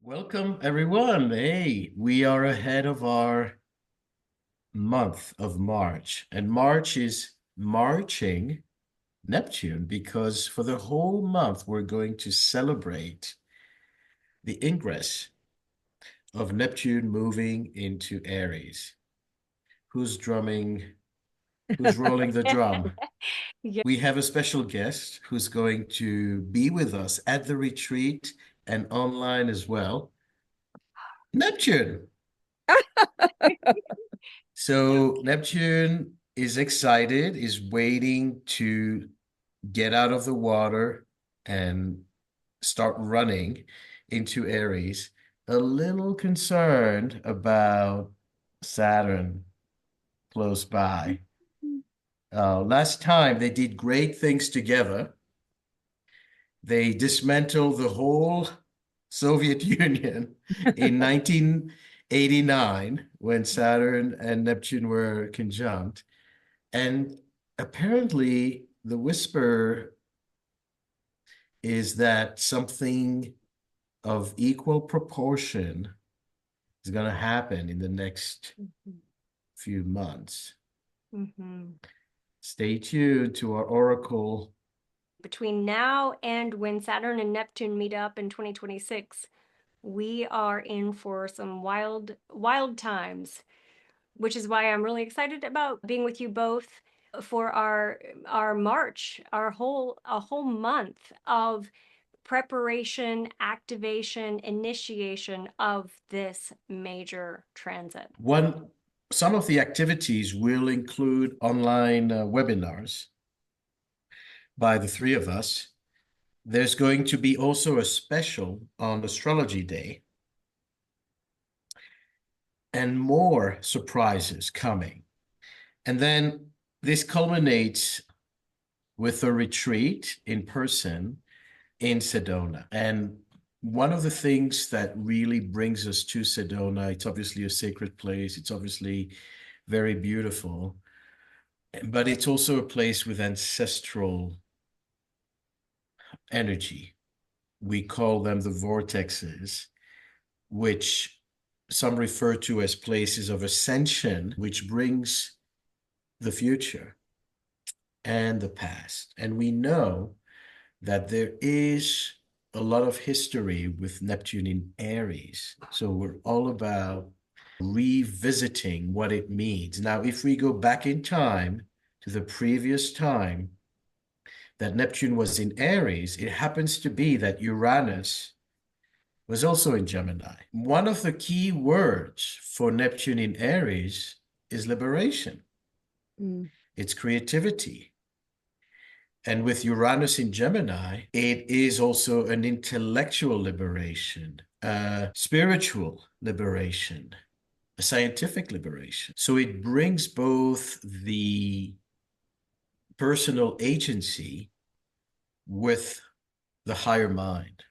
Welcome, everyone. Hey, we are ahead of our month of March, and March is marching Neptune because for the whole month we're going to celebrate the ingress of Neptune moving into Aries. Who's drumming? Who's rolling the drum? Yeah. We have a special guest who's going to be with us at the retreat and online as well. Neptune. So Neptune is excited, is waiting to get out of the water and start running into Aries. A little concerned about Saturn close by. Last time they did great things together. They dismantled the whole Soviet Union in 1989 when Saturn and Neptune were conjunct. And apparently, the whisper is that something of equal proportion is going to happen in the next few months. Mhm. Stay tuned to our oracle. Between now and when Saturn and Neptune meet up in 2026, we are in for some wild times, which is why I'm really excited about being with you both for our March, a whole month of preparation, activation, initiation of this major transit. Some of the activities will include online webinars by the three of us. There's going to be also a special on Astrology Day and more surprises coming. And then this culminates with a retreat in person in Sedona. And one of the things that really brings us to Sedona, it's obviously a sacred place. It's obviously very beautiful, but it's also a place with ancestral energy. We call them the vortexes, which some refer to as places of ascension, which brings the future and the past. And we know that there is a lot of history with Neptune in Aries. So we're all about revisiting what it means. Now, if we go back in time to the previous time that Neptune was in Aries, it happens to be that Uranus was also in Gemini. One of the key words for Neptune in Aries is liberation. Mm. It's creativity. And with Uranus in Gemini, it is also an intellectual liberation, a spiritual liberation, a scientific liberation. So it brings both the personal agency with the higher mind.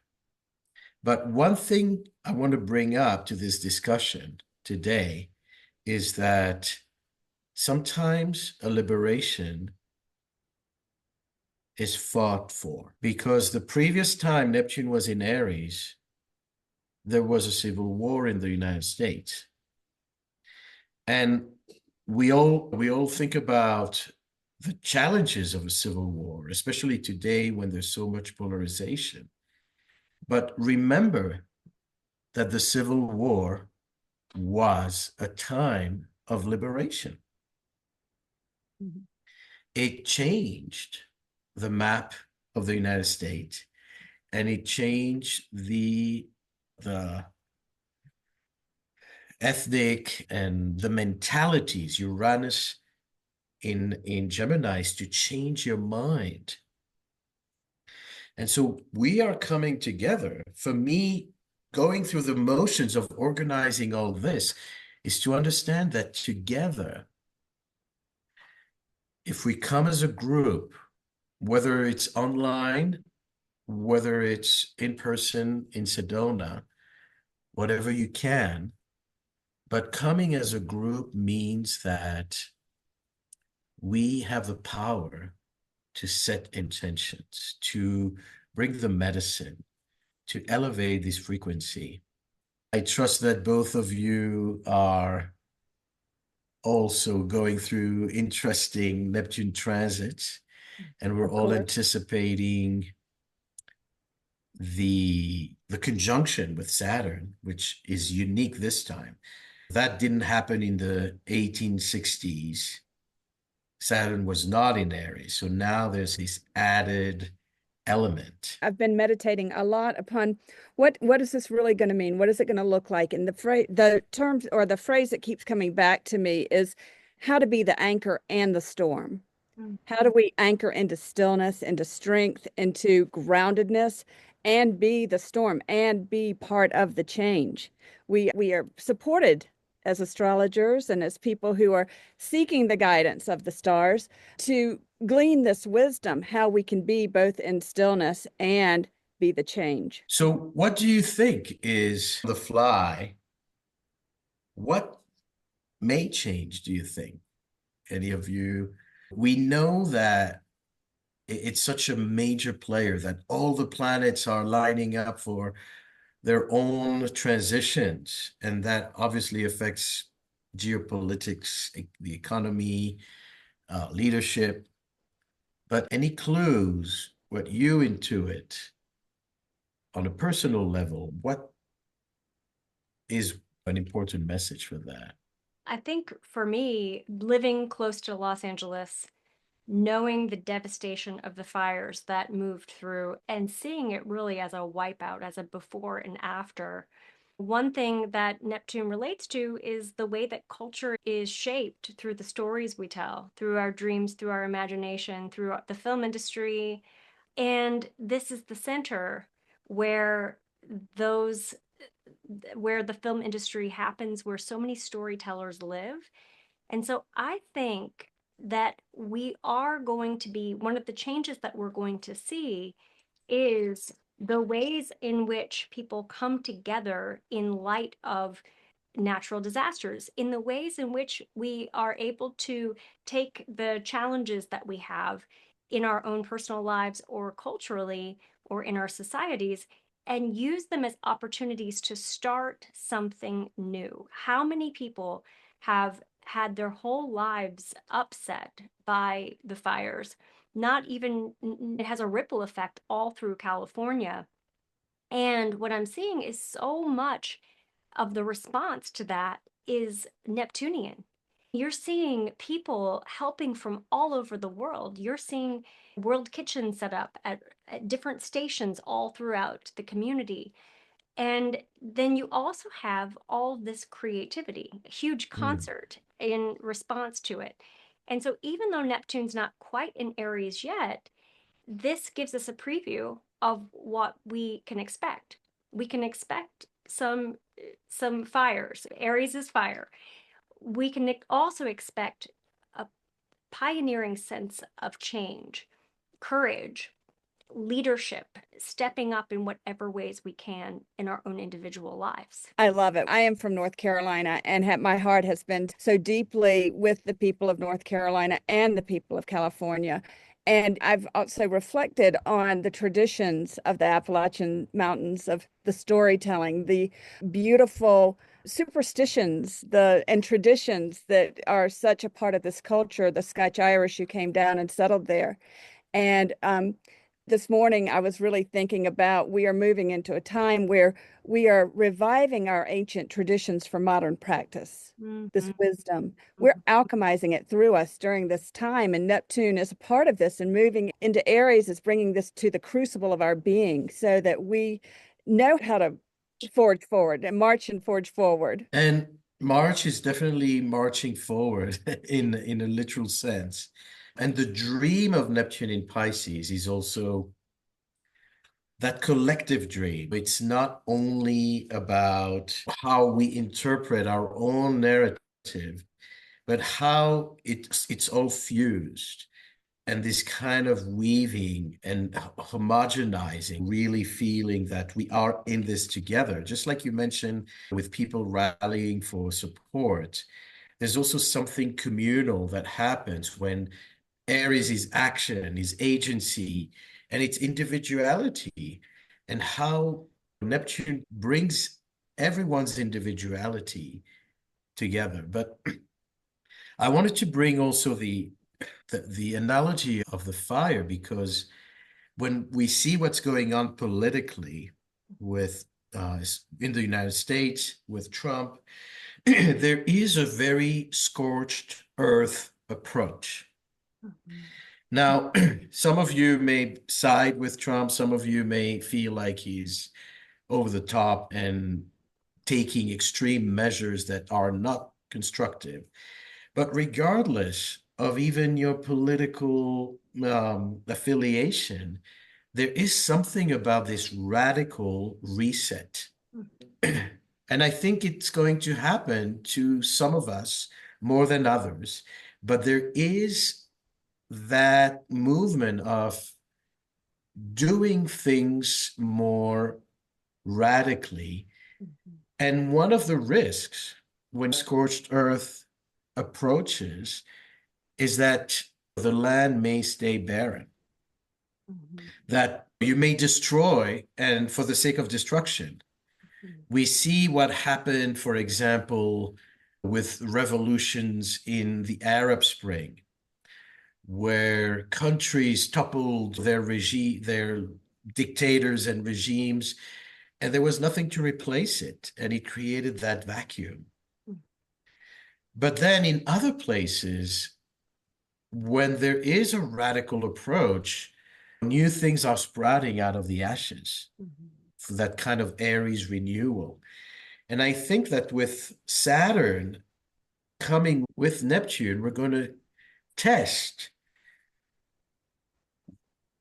But one thing I want to bring up to this discussion today is that sometimes a liberation is fought for because the previous time Neptune was in Aries, there was a civil war in the United States. And we all think about the challenges of a civil war, especially today when there's so much polarization. But remember that the Civil War was a time of liberation. Mhm. It changed the map of the United States and it changed the ethnic and the mentalities. Uranus in Gemini is to change your mind. And so we are coming together. For me, going through the motions of organizing all this is to understand that together, if we come as a group, whether it's online, whether it's in person in Sedona, whatever you can, but coming as a group means that we have the power to set intentions, to bring the medicine, to elevate this frequency. I trust that both of you are also going through interesting Neptune transits, and we're Of all course. anticipating the conjunction with Saturn, which is unique this time. That didn't happen in the 1860s. Saturn was not in Aries, so now there's this added element. I've been meditating a lot upon what is this really going to mean? What is it going to look like? And the terms or the phrase that keeps coming back to me is how to be the anchor and the storm. Mm. How do we anchor into stillness, into strength, into groundedness, and be the storm and be part of the change? We are supported as astrologers and as people who are seeking the guidance of the stars to glean this wisdom, how we can be both in stillness and be the change. So, what do you think is the fly? What may change, do you think? Any of you? We know that it's such a major player that all the planets are lining up for their own transitions, and that obviously affects geopolitics, the economy, leadership. But any clues, what you intuit on a personal level, what is an important message for that? I think for me, living close to Los Angeles, knowing the devastation of the fires that moved through and seeing it really as a wipeout, as a before and after. One thing that Neptune relates to is the way that culture is shaped through the stories we tell, through our dreams, through our imagination, through the film industry. And this is the center where those where the film industry happens, where so many storytellers live. And so I think that we are going to be one of the changes that we're going to see is the ways in which people come together in light of natural disasters, in the ways in which we are able to take the challenges that we have in our own personal lives or culturally or in our societies and use them as opportunities to start something new. How many people have had their whole lives upset by the fires? Not even, it has a ripple effect all through California. And what I'm seeing is so much of the response to that is Neptunian. You're seeing people helping from all over the world. You're seeing world kitchens set up at different stations all throughout the community. And then you also have all this creativity, a huge Mm. concert in response to it. And so even though Neptune's not quite in Aries yet, this gives us a preview of what we can expect. We can expect some fires. Aries is fire. We can also expect a pioneering sense of change, courage, leadership, stepping up in whatever ways we can in our own individual lives. I love it. I am from North Carolina and my heart has been so deeply with the people of North Carolina and the people of California. And I've also reflected on the traditions of the Appalachian Mountains, of the storytelling, the beautiful superstitions, and traditions that are such a part of this culture, the Scotch Irish who came down and settled there. And this morning, I was really thinking about we are moving into a time where we are reviving our ancient traditions for modern practice, this Mhm. wisdom. We're alchemizing it through us during this time, and Neptune is a part of this, and moving into Aries is bringing this to the crucible of our being so that we know how to forge forward and march and forge forward. And March is definitely marching forward in a literal sense. And the dream of Neptune in Pisces is also that collective dream. It's not only about how we interpret our own narrative, but how it's all fused. And this kind of weaving and homogenizing, really feeling that we are in this together. Just like you mentioned, with people rallying for support, there's also something communal that happens when Aries is action, is agency, and its individuality, and how Neptune brings everyone's individuality together. But I wanted to bring also the analogy of the fire, because when we see what's going on politically with in the United States with Trump, there is a very scorched earth approach. Now, some of you may side with Trump, some of you may feel like he's over the top and taking extreme measures that are not constructive. But regardless of even your political affiliation, there is something about this radical reset. And I think it's going to happen to some of us more than others. But there is that movement of doing things more radically. And one of the risks when scorched earth approaches is that the land may stay barren, that you may destroy, and for the sake of destruction. We see what happened, for example, with revolutions in the Arab Spring, where countries toppled their dictators and regimes, and there was nothing to replace it, and it created that vacuum. But then in other places, when there is a radical approach, new things are sprouting out of the ashes for that kind of Aries renewal. And I think that with Saturn coming with Neptune, we're going to test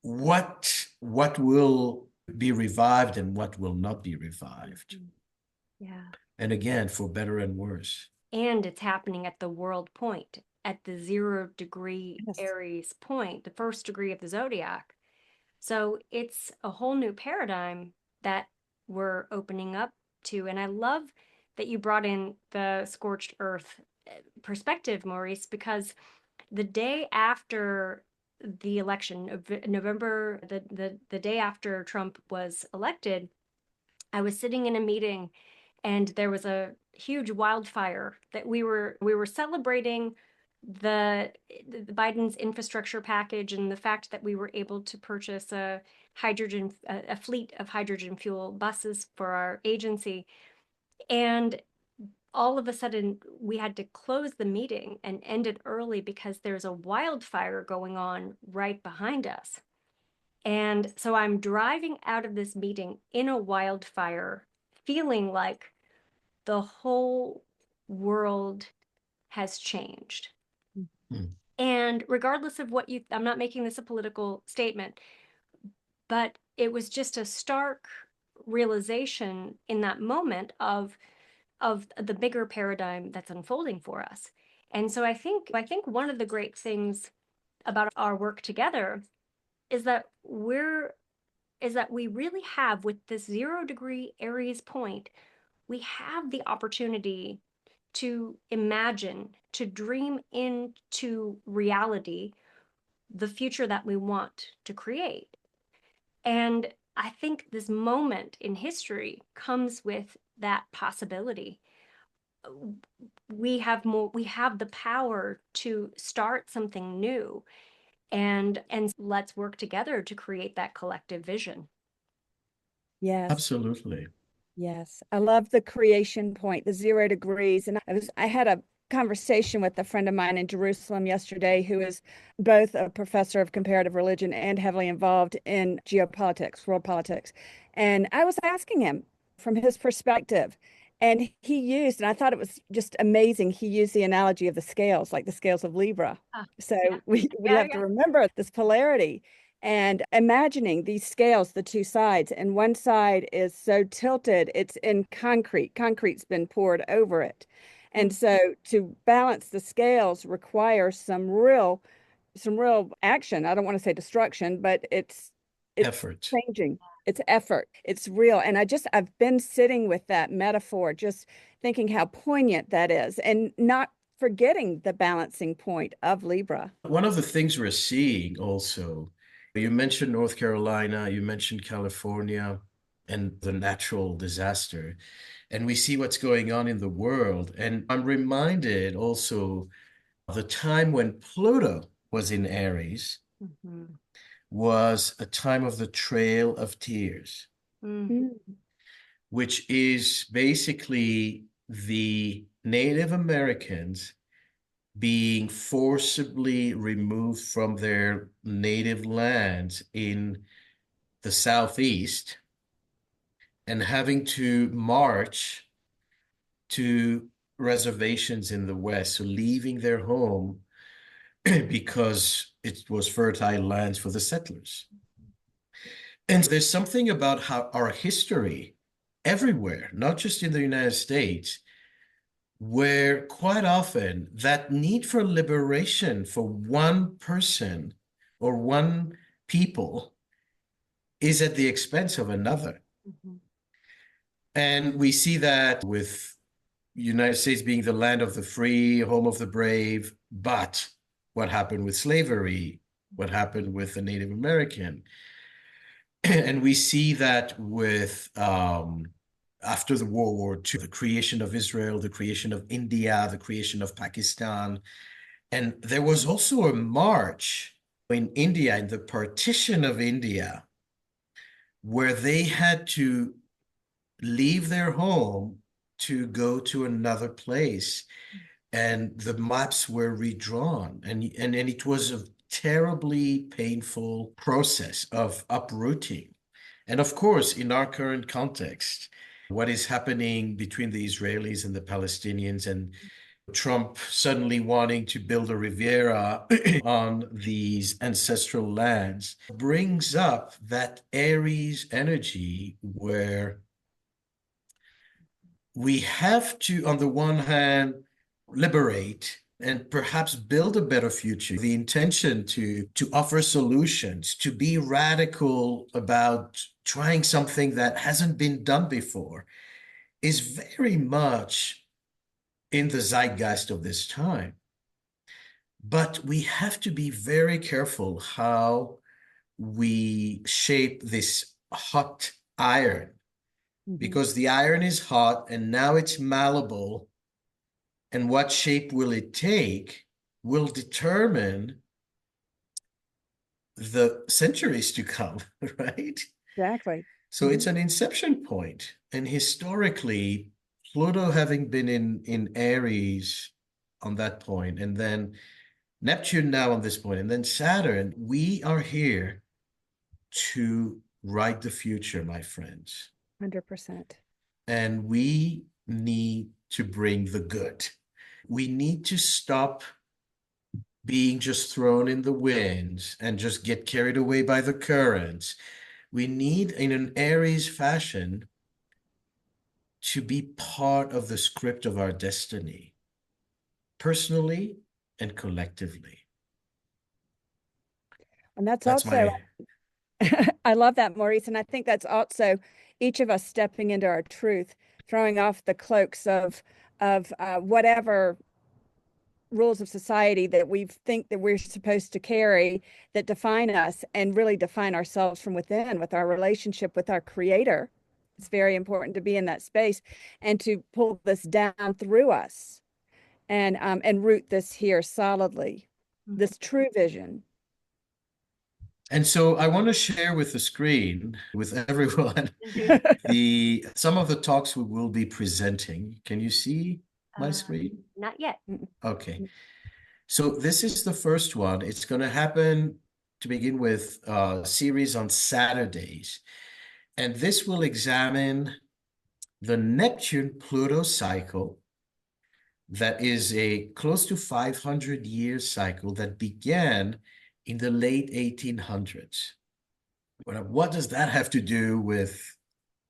what will be revived and what will not be revived. Yeah. And again, for better and worse. And it's happening at the world point, at the 0 degree Yes. Aries point, the first degree of the zodiac. So it's a whole new paradigm that we're opening up to. And I love that you brought in the scorched earth perspective, Maurice, because the day after the election of November, the day after Trump was elected, I was sitting in a meeting and there was a huge wildfire that we were celebrating the Biden's infrastructure package and the fact that we were able to purchase a fleet of hydrogen fuel buses for our agency. And all of a sudden we had to close the meeting and end it early because there's a wildfire going on right behind us. And so I'm driving out of this meeting in a wildfire, feeling like the whole world has changed. And regardless of what I'm not making this a political statement, but it was just a stark realization in that moment of the bigger paradigm that's unfolding for us. And so I think one of the great things about our work together is that we really have, with this 0 degree Aries point, we have the opportunity to imagine, to dream into reality the future that we want to create. And I think this moment in history comes with that possibility. We have the power to start something new, and let's work together to create that collective vision. Yes. Absolutely. Yes. I love the creation point, the 0 degrees. And I had a conversation with a friend of mine in Jerusalem yesterday who is both a professor of comparative religion and heavily involved in geopolitics, world politics. And I was asking him from his perspective, and he used, and I thought it was just amazing, he used the analogy of the scales, like the scales of Libra. So yeah. we have to remember this polarity. And imagining these scales, the two sides, and one side is so tilted, it's in concrete. Concrete's been poured over it. And so to balance the scales requires some real action. I don't want to say destruction, but it's Effort. changing. It's effort. It's real. And I've been sitting with that metaphor, just thinking how poignant that is, and not forgetting the balancing point of Libra. One of the things we're seeing also, you mentioned North Carolina, you mentioned California and the natural disaster. and we see what's going on in the world. And I'm reminded also of the time when Pluto was in Aries Mhm. was a time of the Trail of Tears, Mm. which is basically the Native Americans being forcibly removed from their native lands in the Southeast and having to march to reservations in the West, so leaving their home because it was fertile lands for the settlers. And there's something about how our history everywhere, not just in the United States, where quite often that need for liberation for one person or one people is at the expense of another. Mhm. And we see that with United States being the land of the free, home of the brave, but what happened with slavery, what happened with the Native American. And we see that with after the World War II, the creation of Israel, the creation of India, the creation of Pakistan. And there was also a march in India, in the partition of India, where they had to leave their home to go to another place. And the maps were redrawn. And it was a terribly painful process of uprooting. And of course, in our current context, what is happening between the Israelis and the Palestinians, and Trump suddenly wanting to build a Riviera on these ancestral lands, brings up that Aries energy where we have to, on the one hand, liberate and perhaps build a better future. The intention to offer solutions, to be radical about trying something that hasn't been done before, is very much in the zeitgeist of this time. But we have to be very careful how we shape this hot iron, because the iron is hot and now it's malleable. And what shape will it take will determine the centuries to come, right? Exactly. So it's an inception point. And historically, Pluto having been in Aries on that point, and then Neptune now on this point, and then Saturn, we are here to write the future, my friends. 100%. And we need to bring the good. We need to stop being just thrown in the winds and just get carried away by the currents. We need, in an Aries fashion, to be part of the script of our destiny, personally and collectively. And that's That's also, my I love that, Maurice. And I think that's also each of us stepping into our truth, throwing off the cloaks of whatever rules of society that we think that we're supposed to carry that define us, and really define ourselves from within with our relationship with our creator. It's very important to be in that space and to pull this down through us and root this here solidly, this true vision. And so I want to share with the screen, with everyone, some of the talks we will be presenting. Can you see my screen? Not yet. Okay. So this is the first one. It's going to happen to begin with a series on Saturdays. And this will examine the Neptune-Pluto cycle that is a close to 500-year cycle that began in the late 1800s. What does that have to do with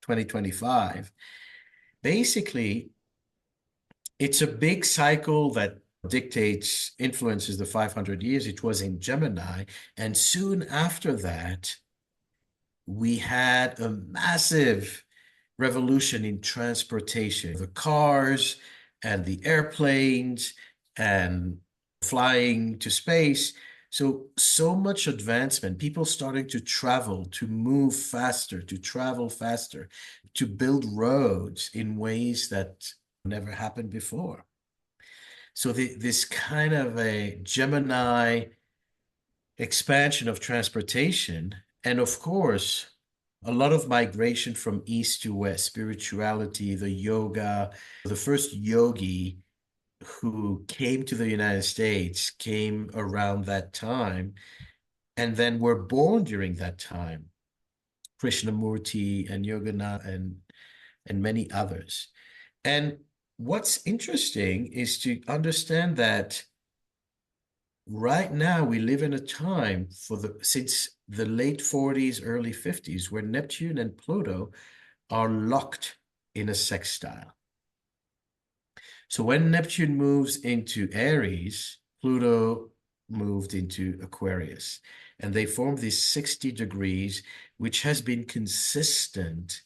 2025? Basically, it's a big cycle that dictates, influences the 500 years. It was in Gemini. And soon after that, we had a massive revolution in transportation, the cars and the airplanes and flying to space. So much advancement, people starting to travel, to move faster, to travel faster, to build roads in ways that never happened before. So this kind of a Gemini expansion of transportation, and of course, a lot of migration from east to west, spirituality, the yoga. The first yogi who came to the United States came around that time and then were born during that time. Krishnamurti and Yoganath and many others. And what's interesting is to understand that right now we live in a time since the late 40s, early 50s, where Neptune and Pluto are locked in a sextile. So when Neptune moves into Aries, Pluto moved into Aquarius, and they form these 60 degrees, which has been consistent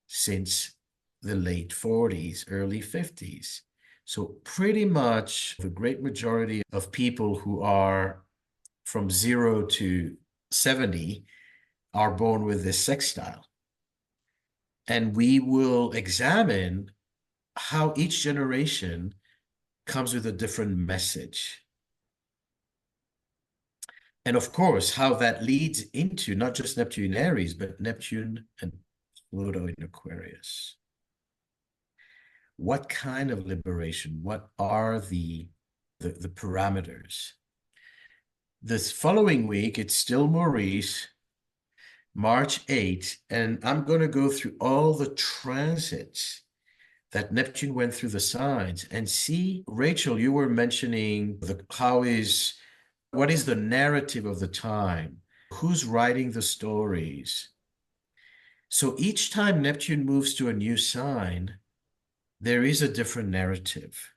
since the late 40s, early 50s. So pretty much the great majority of people who are from 0 to 70 are born with this sextile. And we will examine how each generation comes with a different message. And of course, how that leads into not just Neptune in Aries, but Neptune and Pluto in Aquarius. What kind of liberation? What are the parameters? This following week, it's still Maurice, March 8th, and I'm going to go through all the transits that Neptune went through the signs and see. Rachel, you were mentioning what is the narrative of the time? Who's writing the stories? So each time Neptune moves to a new sign, there is a different narrative.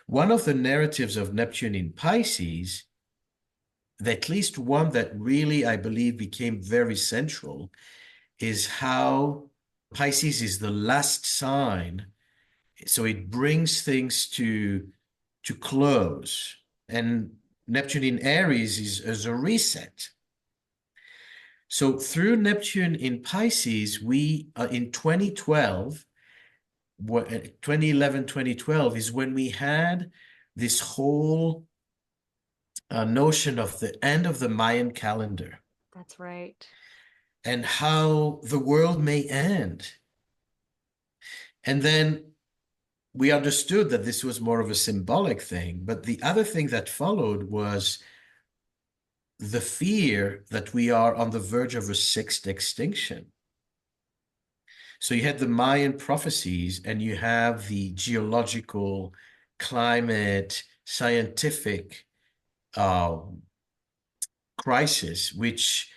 One of the narratives of Neptune in Pisces, at least one that really, I believe, became very central, is how Pisces is the last sign. So it brings things to close. And Neptune in Aries is a reset. So through Neptune in Pisces, we in 2012, 2011, 2012 is when we had this whole notion of the end of the Mayan calendar. That's right. And how the world may end. And then we understood that this was more of a symbolic thing. But the other thing that followed was the fear that we are on the verge of a sixth extinction. So you had the Mayan prophecies, and you have the geological, climate, scientific crisis, which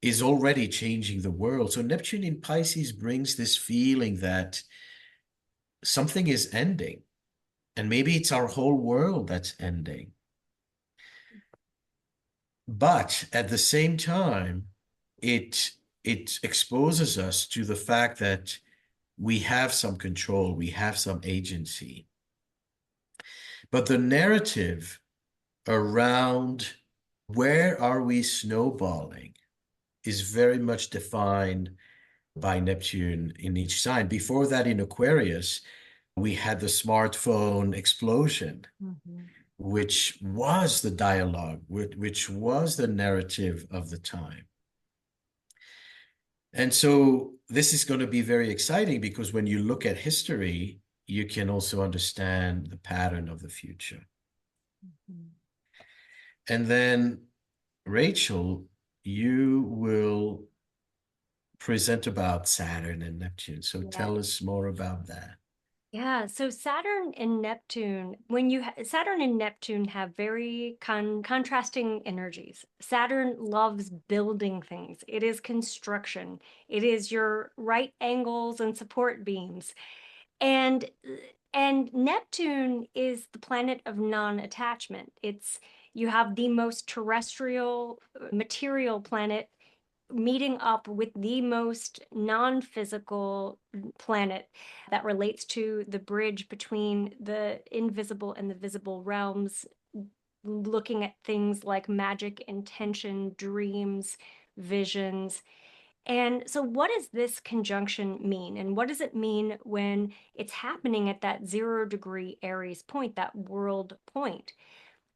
is already changing the world. So Neptune in Pisces brings this feeling that something is ending, and maybe it's our whole world that's ending. But at the same time, it exposes us to the fact that we have some control, we have some agency. But the narrative around where are we snowballing is very much defined by Neptune in each sign. Before that, in Aquarius, we had the smartphone explosion, which was the dialogue, which was the narrative of the time. And so this is going to be very exciting, because when you look at history, you can also understand the pattern of the future. And then, Rachel, you will present about Saturn and Neptune. So tell us more about that. Yeah, so Saturn and Neptune, Saturn and Neptune have very contrasting energies. Saturn loves building things. It is construction. It is your right angles and support beams. And Neptune is the planet of non-attachment. You have the most terrestrial material planet meeting up with the most non-physical planet that relates to the bridge between the invisible and the visible realms, looking at things like magic, intention, dreams, visions. And so, what does this conjunction mean? And what does it mean when it's happening at that 0 degree Aries point, that world point?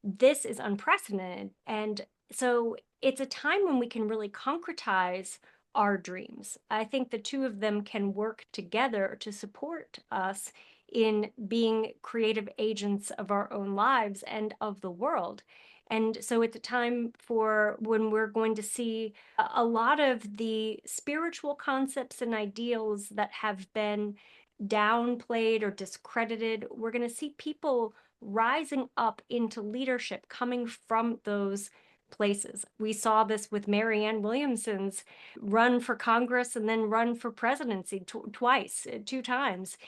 This is unprecedented. And so, it's a time when we can really concretize our dreams. I think the two of them can work together to support us in being creative agents of our own lives and of the world. And so it's a time for when we're going to see a lot of the spiritual concepts and ideals that have been downplayed or discredited. We're going to see people rising up into leadership coming from those places. We saw this with Marianne Williamson's run for Congress and then run for presidency twice, 2 times.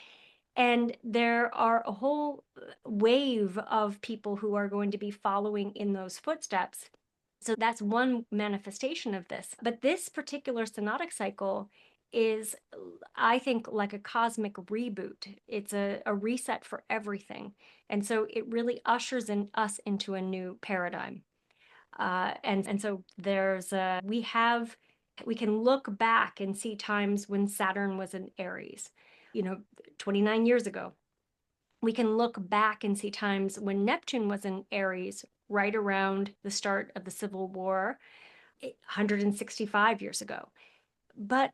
And there are a whole wave of people who are going to be following in those footsteps. So that's one manifestation of this. But this particular synodic cycle is, I think, like a cosmic reboot. It's a reset for everything. And so it really ushers us into a new paradigm. And so we can look back and see times when Saturn was in Aries, 29 years ago. We can look back and see times when Neptune was in Aries right around the start of the Civil War, 165 years ago. But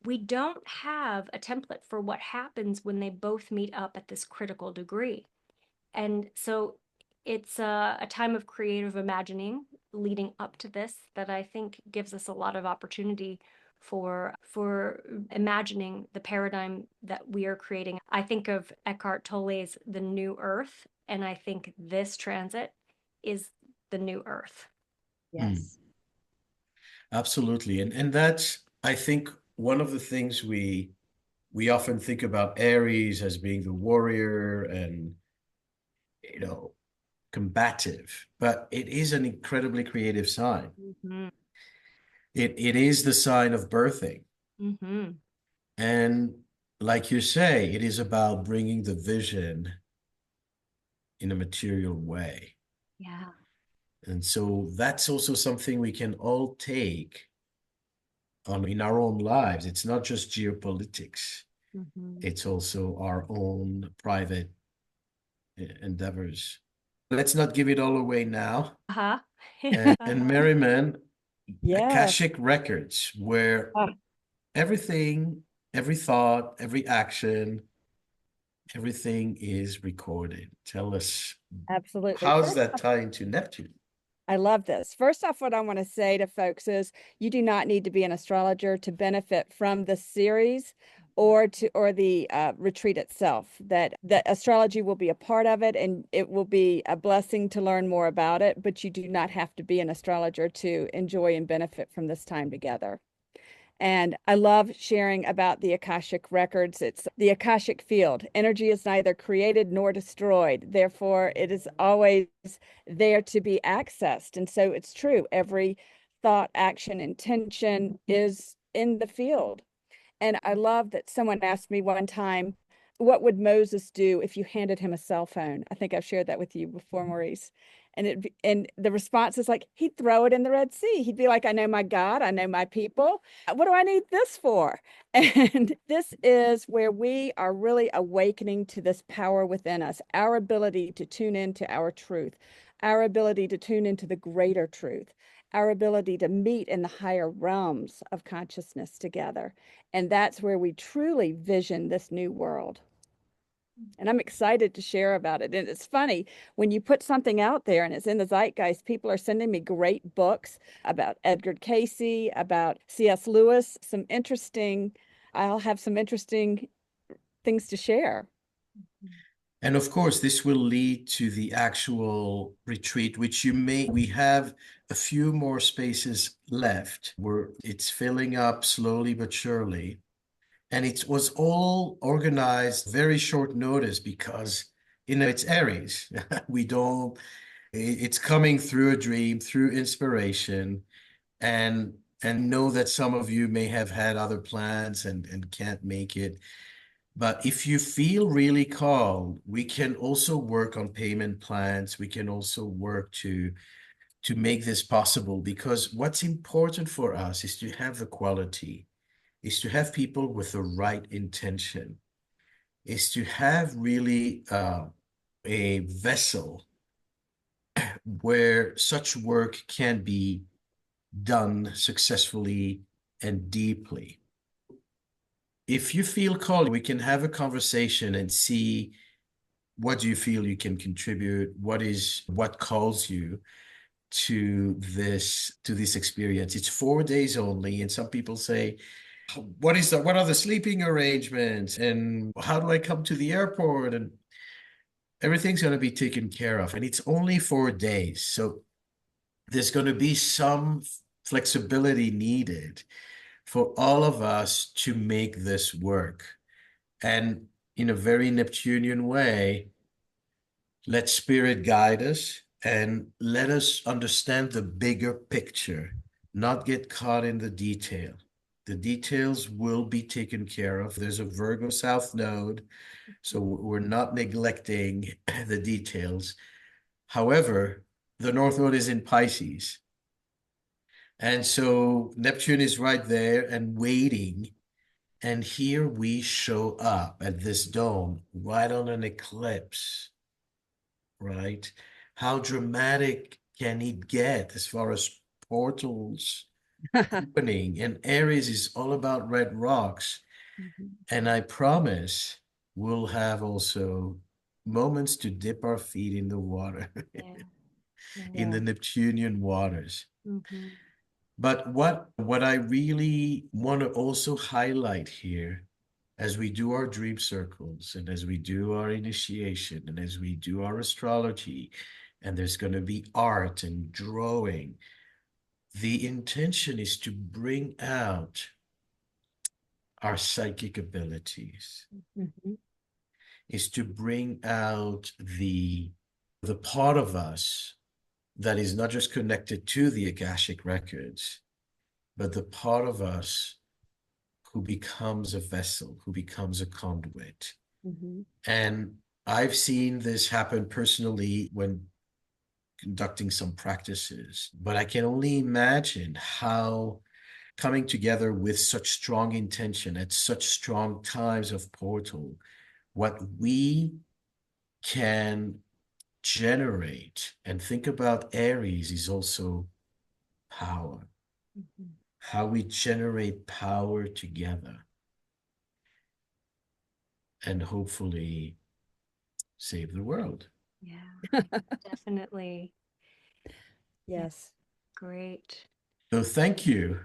we don't have a template for what happens when they both meet up at this critical degree. And so it's a time of creative imagining leading up to this that I think gives us a lot of opportunity for imagining the paradigm that we are creating. I think of Eckhart Tolle's The New Earth, and I think this transit is the new Earth. Yes. Absolutely. And that's, I think, one of the things we often think about Aries as being the warrior and, combative, but it is an incredibly creative sign. Mm-hmm. It is the sign of birthing. Mm-hmm. And like you say, it is about bringing the vision in a material way. Yeah. And so that's also something we can all take on in our own lives. It's not just geopolitics. Mm-hmm. It's also our own private endeavors. Let's not give it all away now. Uh-huh. And Merriman, Yes. Akashic records, where Ah, everything, every thought, every action, everything is recorded. Tell us, absolutely. how does that tie into Neptune? I love this. First off, what I want to say to folks is you do not need to be an astrologer to benefit from the series or the retreat itself. That astrology will be a part of it, and it will be a blessing to learn more about it. But you do not have to be an astrologer to enjoy and benefit from this time together. And I love sharing about the Akashic records. It's the Akashic field. Energy is neither created nor destroyed. Therefore, it is always there to be accessed. And so it's true. Every thought, action, intention is in the field. And I love that someone asked me one time, what would Moses do if you handed him a cell phone? I think I've shared that with you before, Maurice. And the response is like, he'd throw it in the Red Sea. He'd be like, I know my God, I know my people. What do I need this for? And this is where we are really awakening to this power within us, our ability to tune into our truth, our ability to tune into the greater truth, our ability to meet in the higher realms of consciousness together. And that's where we truly vision this new world. And I'm excited to share about it. And it's funny when you put something out there and it's in the zeitgeist, people are sending me great books about Edgar Cayce, about C.S. Lewis, I'll have some interesting things to share. And of course, this will lead to the actual retreat, which we have a few more spaces left where it's filling up slowly but surely. And it was all organized very short notice because, it's Aries. It's coming through a dream, through inspiration. And know that some of you may have had other plans and can't make it. But if you feel really called, we can also work on payment plans. We can also work to make this possible, because what's important for us is to have the quality, is to have people with the right intention, is to have really a vessel where such work can be done successfully and deeply. If you feel called, we can have a conversation and see what do you feel you can contribute, what calls you to this experience. It's 4 days only, and some people say, what are the sleeping arrangements, and how do I come to the airport? And everything's going to be taken care of, and it's only 4 days, so there's going to be some flexibility needed for all of us to make this work. And in a very Neptunian way, let spirit guide us and let us understand the bigger picture, not get caught in the detail. The details will be taken care of. There's a Virgo South Node, so we're not neglecting the details. However, the North Node is in Pisces. And so Neptune is right there and waiting. And here we show up at this dome right on an eclipse, right? How dramatic can it get as far as portals opening? And Aries is all about red rocks. And I promise we'll have also moments to dip our feet in the water, Yeah. in the Neptunian waters. Mm-hmm. But what I really want to also highlight here, as we do our dream circles and as we do our initiation and as we do our astrology, and there's going to be art and drawing, the intention is to bring out our psychic abilities, Mm-hmm. is to bring out the part of us that is not just connected to the Akashic records, but the part of us who becomes a vessel, who becomes a conduit. Mm-hmm. And I've seen this happen personally when conducting some practices, but I can only imagine how coming together with such strong intention at such strong times of portal, what we can generate. And think about Aries is also power, how we generate power together and hopefully save the world. Yeah, definitely. Yes. Great. So thank you